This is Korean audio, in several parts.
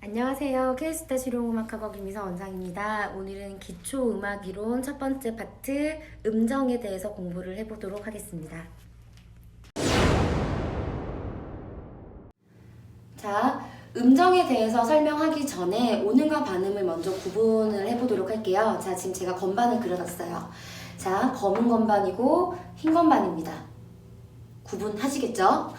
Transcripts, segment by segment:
안녕하세요. K스타 실용음악학과 김희서 원장입니다. 오늘은 기초음악이론 첫 번째 파트 음정에 대해서 공부를 해보도록 하겠습니다. 자, 음정에 대해서 설명하기 전에 오음과 반음을 먼저 구분을 해보도록 할게요. 자, 지금 제가 건반을 그려놨어요. 자, 검은 건반이고 흰 건반입니다. 구분하시겠죠?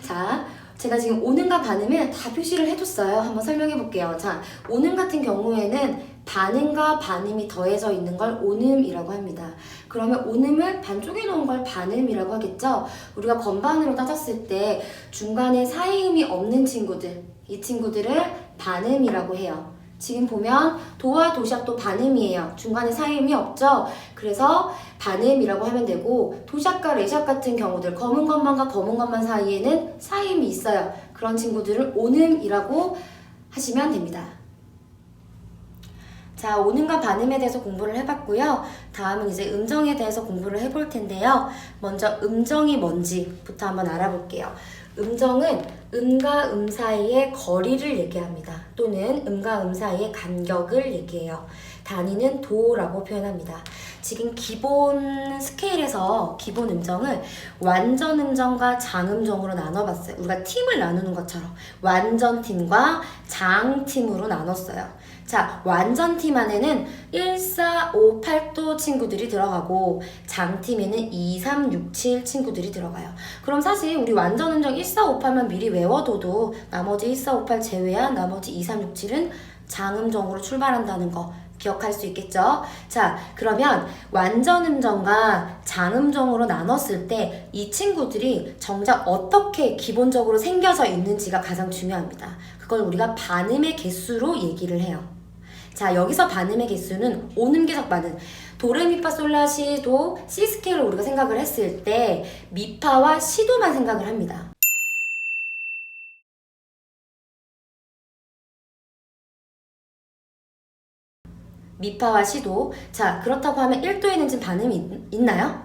자, 제가 지금 오음과 반음을 다 표시를 해줬어요. 한번 설명해 볼게요. 자, 오음 같은 경우에는 반음과 반음이 더해져 있는 걸 오음이라고 합니다. 그러면 오음을 반쪽에 놓은 걸 반음이라고 하겠죠? 우리가 건반으로 따졌을 때 중간에 사이음이 없는 친구들, 이 친구들을 반음이라고 해요. 지금 보면 도와 도시락도 반음이에요. 중간에 사이음이 없죠? 그래서 반음이라고 하면 되고, 도시락과 레시락 같은 경우들, 검은 것만과 검은 것만 사이에는 사이음이 있어요. 그런 친구들을 오음이라고 하시면 됩니다. 자, 오음과 반음에 대해서 공부를 해봤고요. 다음은 이제 음정에 대해서 공부를 해볼 텐데요. 먼저 음정이 뭔지부터 한번 알아볼게요. 음정은 음과 음 사이의 거리를 얘기합니다. 또는 음과 음 사이의 간격을 얘기해요. 단위는 도라고 표현합니다. 지금 기본 스케일에서 기본 음정을 완전 음정과 장음정으로 나눠봤어요. 우리가 팀을 나누는 것처럼 완전 팀과 장팀으로 나눴어요. 자, 완전 팀 안에는 1, 4, 5, 8도 친구들이 들어가고 장팀에는 2, 3, 6, 7 친구들이 들어가요. 그럼 사실 우리 완전 음정 1, 4, 5, 8만 미리 외워둬도 나머지 1, 4, 5, 8 제외한 나머지 2, 3, 6, 7은 장음정으로 출발한다는 거 기억할 수 있겠죠? 자, 그러면 완전 음정과 장음정으로 나눴을 때 이 친구들이 정작 어떻게 기본적으로 생겨져 있는지가 가장 중요합니다. 그걸 우리가 반음의 개수로 얘기를 해요. 자, 여기서 반음의 개수는 오음계적 반음, 도레미파솔라시도 C 스케일을 우리가 생각을 했을 때 미파와 시도만 생각을 합니다. 미파와 시도. 자, 그렇다고 하면 1도에는 지금 반음이 있나요?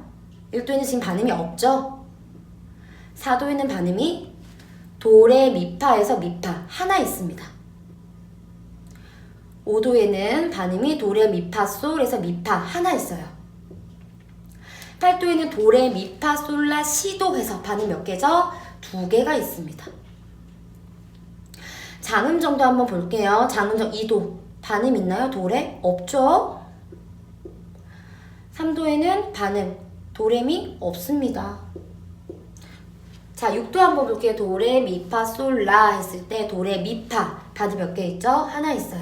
1도에는 지금 반음이 없죠? 4도에는 반음이 도레 미파에서 미파 하나 있습니다. 5도에는 반음이 도레 미파 솔에서 미파 하나 있어요. 8도에는 도레 미파 솔라 시도 해서 반음 몇 개죠? 2개가 있습니다. 장음정도 한번 볼게요. 장음정 2도 반음 있나요? 도레? 없죠? 3도에는 반음 도레미 없습니다. 자, 6도 한번 볼게요. 도레 미파 솔라 했을 때 도레 미파 반음 몇 개 있죠? 하나 있어요.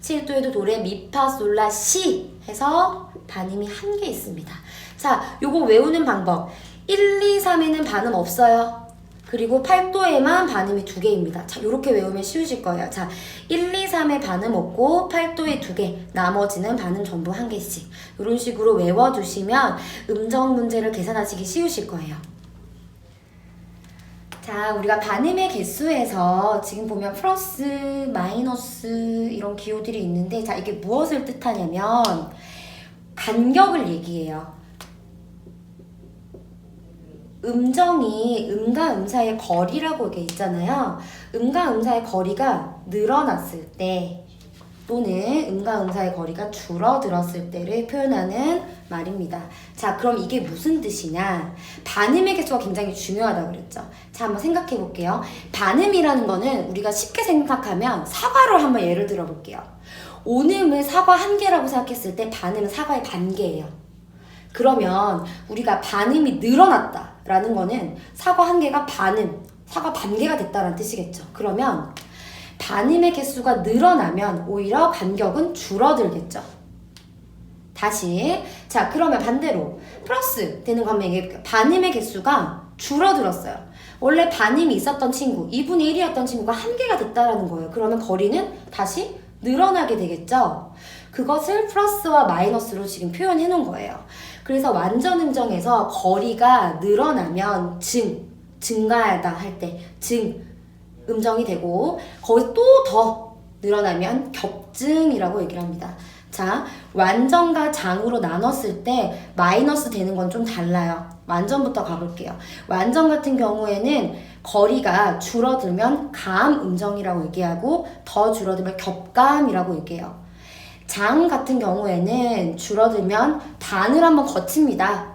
7도에도 도레 미파 솔라 시 해서 반음이 1개 있습니다. 자, 요거 외우는 방법. 1, 2, 3에는 반음 없어요. 그리고 8도에만 반음이 2개입니다. 자, 요렇게 외우면 쉬우실 거예요. 자, 1, 2, 3에 반음 없고 8도에 2개, 나머지는 반음 전부 1개씩. 이런 식으로 외워두시면 음정 문제를 계산하시기 쉬우실 거예요. 자, 우리가 반음의 개수에서 지금 보면 플러스, 마이너스 이런 기호들이 있는데, 자, 이게 무엇을 뜻하냐면 간격을 얘기해요. 음정이 음과 음 사이의 거리라고 이게 있잖아요. 음과 음 사이의 거리가 늘어났을 때 또는 음과 음 사이의 거리가 줄어들었을 때를 표현하는 말입니다. 자, 그럼 이게 무슨 뜻이냐? 반음의 개수가 굉장히 중요하다고 그랬죠. 자, 한번 생각해 볼게요. 반음이라는 거는 우리가 쉽게 생각하면 사과로 한번 예를 들어 볼게요. 오음을 사과 1개라고 생각했을 때 반음은 사과의 반개예요. 그러면 우리가 반음이 늘어났다라는 거는 사과 1개가 반음, 사과 반개가 됐다는 뜻이겠죠. 그러면 반음의 개수가 늘어나면 오히려 간격은 줄어들겠죠. 다시. 자, 그러면 반대로 플러스 되는 거 한번 얘기해볼게요. 반음의 개수가 줄어들었어요. 원래 반음이 있었던 친구, 2분의 1이었던 친구가 1개가 됐다라는 거예요. 그러면 거리는 다시 늘어나게 되겠죠. 그것을 플러스와 마이너스로 지금 표현해 놓은 거예요. 그래서 완전 음정에서 거리가 늘어나면 증가하다 할 때 음정이 되고, 거기 또 더 늘어나면 격증이라고 얘기를 합니다. 자, 완전과 장으로 나눴을 때 마이너스 되는 건 좀 달라요. 완전부터 가볼게요. 완전 같은 경우에는 거리가 줄어들면 감 음정이라고 얘기하고 더 줄어들면 겹감이라고 얘기해요. 장 같은 경우에는 줄어들면 단을 한번 거칩니다.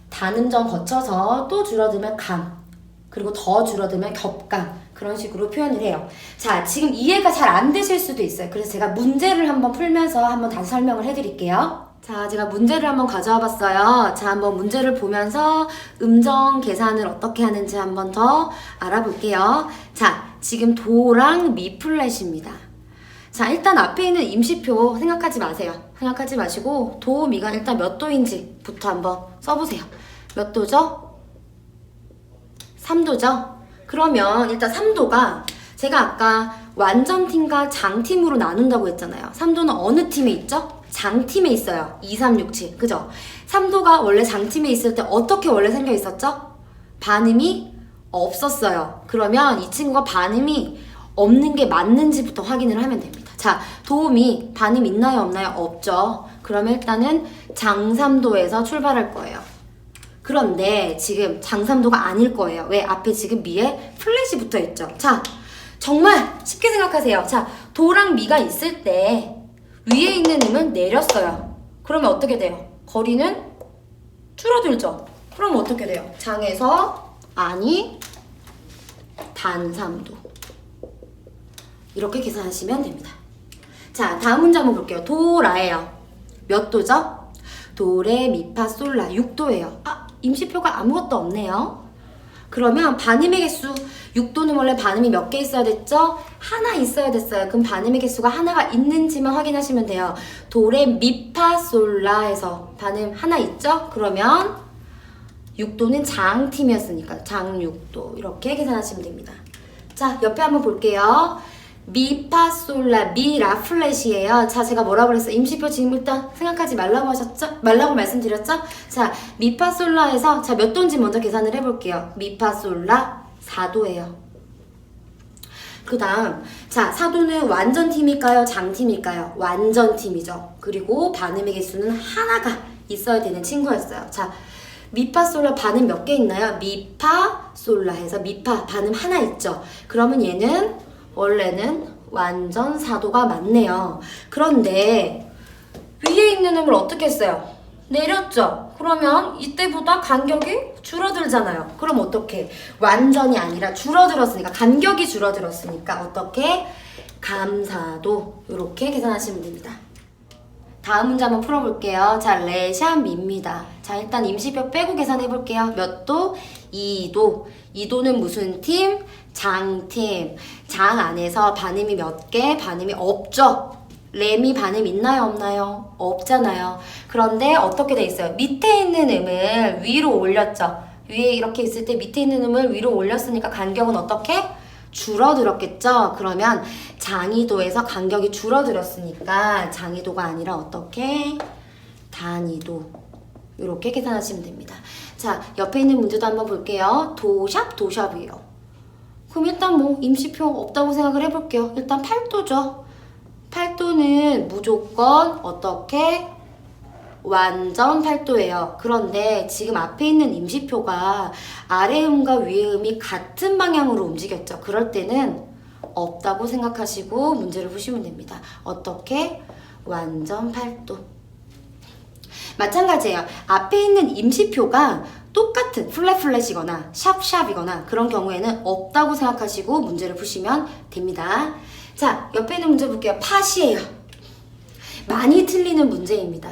단음정 거쳐서 또 줄어들면 감, 그리고 더 줄어들면 겹감, 그런 식으로 표현을 해요. 자, 지금 이해가 잘 안 되실 수도 있어요. 그래서 제가 문제를 한번 풀면서 한번 다시 설명을 해드릴게요. 자, 제가 문제를 한번 가져와 봤어요. 자, 한번 문제를 보면서 음정 계산을 어떻게 하는지 한번 더 알아볼게요. 자, 지금 도랑 미 플랫입니다. 자, 일단 앞에 있는 임시표 생각하지 마세요. 생각하지 마시고 도, 미가 일단 몇 도인지부터 한번 써보세요. 몇 도죠? 3도죠? 그러면 일단 3도가 제가 아까 완전팀과 장팀으로 나눈다고 했잖아요. 3도는 어느 팀에 있죠? 장팀에 있어요. 2, 3, 6, 7. 그죠? 3도가 원래 장팀에 있을 때 어떻게 원래 생겨 있었죠? 반음이 없었어요. 그러면 이 친구가 반음이 없는 게 맞는지부터 확인을 하면 됩니다. 자, 도움이 반음 있나요? 없나요? 없죠. 그러면 일단은 장3도에서 출발할 거예요. 그런데 지금 장3도가 아닐 거예요. 왜? 앞에 지금 미에 플랫이 붙어 있죠. 자, 정말 쉽게 생각하세요. 자, 도랑 미가 있을 때 위에 있는 음은 내렸어요. 그러면 어떻게 돼요? 거리는 줄어들죠. 그럼 어떻게 돼요? 장에서 아니 단3도 이렇게 계산하시면 됩니다. 자, 다음 문제 한번 볼게요. 도라예요. 몇 도죠? 도레 미파 솔라 6도예요. 아, 임시표가 아무것도 없네요. 그러면 반음의 개수 6도는 원래 반음이 몇 개 있어야 됐죠? 하나 있어야 됐어요. 그럼 반음의 개수가 하나가 있는지만 확인하시면 돼요. 도레 미파 솔라 해서 반음 하나 있죠? 그러면 6도는 장팀이었으니까 장 6도 이렇게 계산하시면 됩니다. 자, 옆에 한번 볼게요. 미파솔라 미라 플랫이에요. 자, 제가 뭐라 그랬어요? 임시표 지금 일단 생각하지 말라고 하셨죠? 말라고 말씀드렸죠? 자, 미파솔라에서 자, 몇 도인지 먼저 계산을 해볼게요. 미파솔라 4도예요. 그 다음, 자, 4도는 완전팀일까요? 장팀일까요? 완전팀이죠. 그리고 반음의 개수는 하나가 있어야 되는 친구였어요. 자, 미파솔라 반음 몇 개 있나요? 미파솔라 해서 미파 반음 하나 있죠. 그러면 얘는 원래는 완전 4도가 맞네요. 그런데 위에 있는 음을 어떻게 했어요? 내렸죠? 그러면 이때보다 간격이 줄어들잖아요. 그럼 어떻게? 완전이 아니라 줄어들었으니까, 간격이 줄어들었으니까 어떻게? 감사도 이렇게 계산하시면 됩니다. 다음 문제 한번 풀어볼게요. 자, 레샤미입니다. 자, 일단 임시표 빼고 계산해볼게요. 몇 도? 2도. 2도는 무슨 팀? 장팀. 장 안에서 반음이 몇 개? 반음이 없죠? 레미 반음 있나요? 없나요? 없잖아요. 그런데 어떻게 돼 있어요? 밑에 있는 음을 위로 올렸죠? 위에 이렇게 있을 때 밑에 있는 음을 위로 올렸으니까 간격은 어떻게? 줄어들었겠죠? 그러면 장이도에서 간격이 줄어들었으니까 장이도가 아니라 어떻게? 단위도. 이렇게 계산하시면 됩니다. 자, 옆에 있는 문제도 한번 볼게요. 도샵, 도샵이에요. 그럼 일단 뭐 임시표 없다고 생각을 해볼게요. 일단 8도죠. 8도는 무조건 어떻게? 완전 8도예요. 그런데 지금 앞에 있는 임시표가 아래 음과 위에 음이 같은 방향으로 움직였죠. 그럴 때는 없다고 생각하시고 문제를 푸시면 됩니다. 어떻게? 완전 8도. 마찬가지예요. 앞에 있는 임시표가 똑같은 플랫이거나 샵이거나 그런 경우에는 없다고 생각하시고 문제를 푸시면 됩니다. 자, 옆에 있는 문제 볼게요. 팟이에요. 많이 틀리는 문제입니다.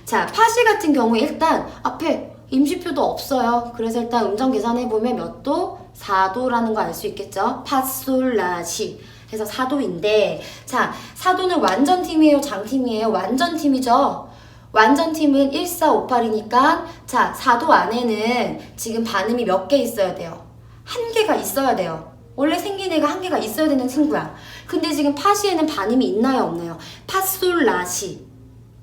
자, 팟이 같은 경우에 일단 앞에 임시표도 없어요. 그래서 일단 음정 계산해보면 몇 도? 4도라는 거 알 수 있겠죠? 팟솔라시 해서 4도인데 자, 4도는 완전팀이에요? 장팀이에요? 완전팀이죠? 완전팀은 1458이니까 자, 4도 안에는 지금 반음이 몇 개 있어야 돼요? 한 개가 있어야 돼요. 원래 생긴 애가 한 개가 있어야 되는 친구야. 근데 지금 파시에는 반음이 있나요? 없나요? 팟솔라시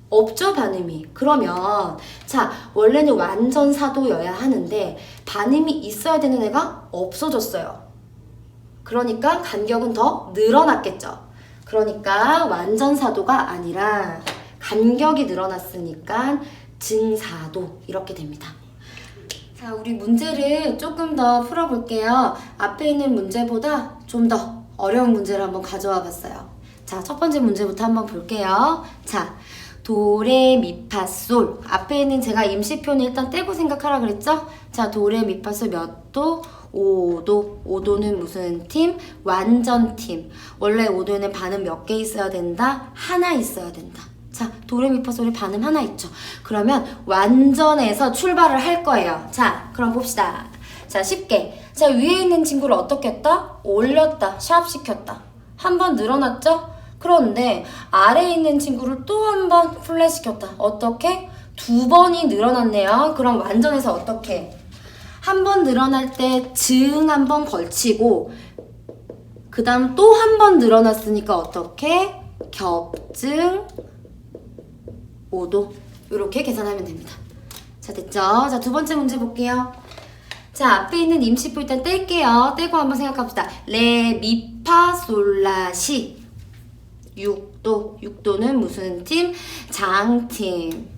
없죠, 반음이. 그러면 자, 원래는 완전 4도여야 하는데 반음이 있어야 되는 애가 없어졌어요. 그러니까 간격은 더 늘어났겠죠. 그러니까 완전 4도가 아니라 간격이 늘어났으니까 증4도 이렇게 됩니다. 자, 우리 문제를 조금 더 풀어볼게요. 앞에 있는 문제보다 좀 더 어려운 문제를 한번 가져와 봤어요. 자, 첫 번째 문제부터 한번 볼게요. 자, 도레미파솔. 앞에 있는 제가 임시표는 일단 떼고 생각하라 그랬죠? 자, 도레미파솔 몇 도? 5도. 5도는 무슨 팀? 완전 팀. 원래 5도에는 반음 몇 개 있어야 된다? 하나 있어야 된다. 자, 도레미파솔에 반음 하나 있죠. 그러면 완전에서 출발을 할 거예요. 자, 그럼 봅시다. 자, 쉽게. 자, 위에 있는 친구를 어떻게 했다? 올렸다. 샵 시켰다. 한 번 늘어났죠? 그런데 아래에 있는 친구를 또 한 번 플랫 시켰다. 어떻게? 두 번이 늘어났네요. 그럼 완전에서 어떻게? 한 번 늘어날 때 증 한 번 걸치고 그 다음 또 한 번 늘어났으니까 어떻게? 겹증 5도 이렇게 계산하면 됩니다. 자, 됐죠? 자, 두 번째 문제 볼게요. 자, 앞에 있는 임시표 일단 뗄게요. 떼고 한번 생각합시다. 레, 미, 파, 솔, 라, 시 6도. 6도는 무슨 팀? 장팀.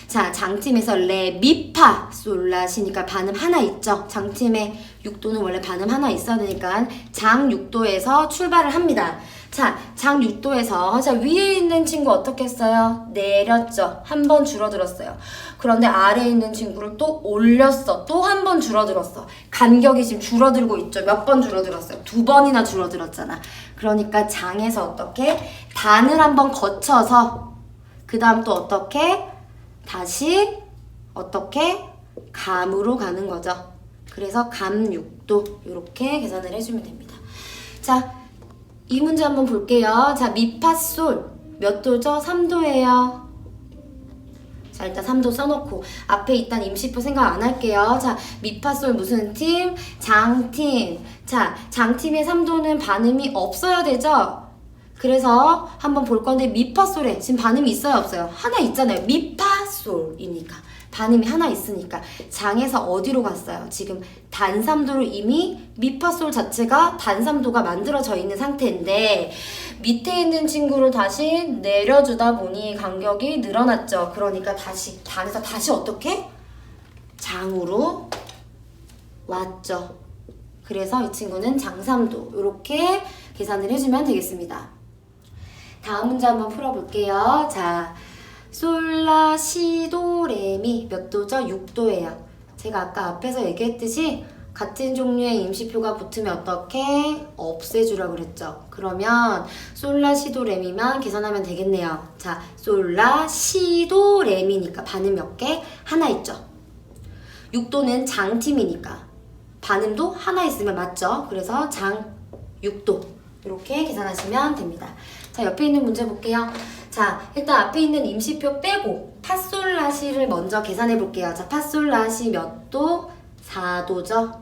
자, 장팀에서 레, 미, 파, 솔, 라, 시니까 반음 하나 있죠? 장팀에 6도는 원래 반음 하나 있어야 되니까 장 6도에서 출발을 합니다. 자, 장 6도에서 자, 위에 있는 친구 어떻게 했어요? 내렸죠. 한 번 줄어들었어요. 그런데 아래에 있는 친구를 또 올렸어. 또 한 번 줄어들었어. 간격이 지금 줄어들고 있죠. 몇 번 줄어들었어요? 두 번이나 줄어들었잖아. 그러니까 장에서 어떻게? 단을 한 번 거쳐서 그 다음 또 어떻게? 다시 어떻게? 감으로 가는 거죠. 그래서 감 6도 이렇게 계산을 해주면 됩니다. 자, 이 문제 한번 볼게요. 자, 미파솔 몇 도죠? 3도예요. 자, 일단 3도 써놓고 앞에 일단 임시표 생각 안 할게요. 자, 미파솔 무슨 팀? 장팀. 자, 장팀의 3도는 반음이 없어야 되죠? 그래서 한번 볼 건데 미파솔에 지금 반음이 있어요? 없어요? 하나 있잖아요. 미파솔이니까. 반음이 하나 있으니까 장에서 어디로 갔어요? 지금 단3도로 이미 미파솔 자체가 단3도가 만들어져 있는 상태인데 밑에 있는 친구를 다시 내려주다 보니 간격이 늘어났죠. 그러니까 다시 단에서 다시 어떻게? 장으로 왔죠. 그래서 이 친구는 장3도 이렇게 계산을 해주면 되겠습니다. 다음 문제 한번 풀어볼게요. 자, 솔라, 시, 도, 레, 미 몇 도죠? 6도예요. 제가 아까 앞에서 얘기했듯이 같은 종류의 임시표가 붙으면 어떻게? 없애주라고 그랬죠. 그러면 솔라, 시, 도, 레, 미만 계산하면 되겠네요. 자, 솔라, 시, 도, 레, 미니까 반음 몇 개? 하나 있죠. 6도는 장팀이니까 반음도 하나 있으면 맞죠? 그래서 장 6도 이렇게 계산하시면 됩니다. 자, 옆에 있는 문제 볼게요. 자, 일단 앞에 있는 임시표 빼고 파솔라시를 먼저 계산해 볼게요. 자, 파솔라시 몇 도? 4도죠.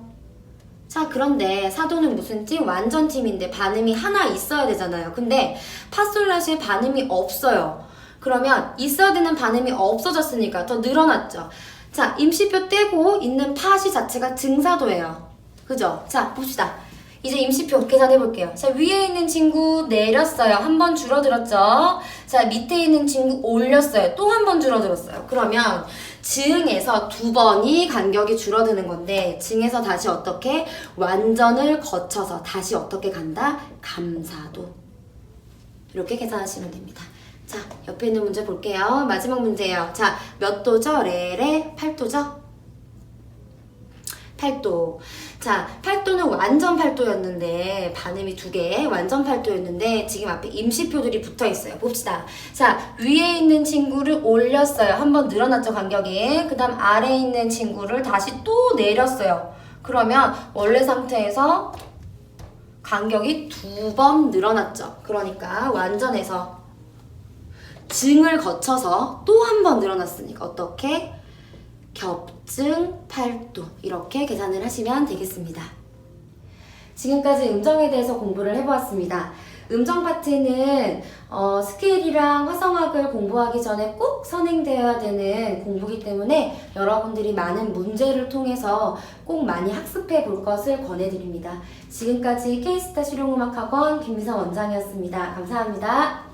자, 그런데 4도는 무슨 팀? 완전 팀인데 반음이 하나 있어야 되잖아요. 근데 파솔라시에 반음이 없어요. 그러면 있어야 되는 반음이 없어졌으니까 더 늘어났죠. 자, 임시표 떼고 있는 파시 자체가 증사도예요. 그죠? 자, 봅시다. 이제 임시표 계산해 볼게요. 자, 위에 있는 친구 내렸어요. 한 번 줄어들었죠? 자, 밑에 있는 친구 올렸어요. 또 한 번 줄어들었어요. 그러면 증에서 두 번이 간격이 줄어드는 건데 증에서 다시 어떻게? 완전을 거쳐서 다시 어떻게 간다? 감사도. 이렇게 계산하시면 됩니다. 자, 옆에 있는 문제 볼게요. 마지막 문제예요. 자, 몇 도죠? 레레 8도죠? 8도. 자, 8도는 완전 8도였는데 반음이 두 개, 완전 8도였는데 지금 앞에 임시표들이 붙어 있어요. 봅시다. 자, 위에 있는 친구를 올렸어요. 한 번 늘어났죠, 간격이. 그 다음 아래에 있는 친구를 다시 또 내렸어요. 그러면 원래 상태에서 간격이 두 번 늘어났죠. 그러니까 완전에서 증을 거쳐서 또 한 번 늘어났으니까 어떻게? 겹증 8도 이렇게 계산을 하시면 되겠습니다. 지금까지 음정에 대해서 공부를 해보았습니다. 음정 파트는 스케일이랑 화성학을 공부하기 전에 꼭 선행되어야 되는 공부이기 때문에 여러분들이 많은 문제를 통해서 꼭 많이 학습해 볼 것을 권해드립니다. 지금까지 K스타 실용음악학원 김미선 원장이었습니다. 감사합니다.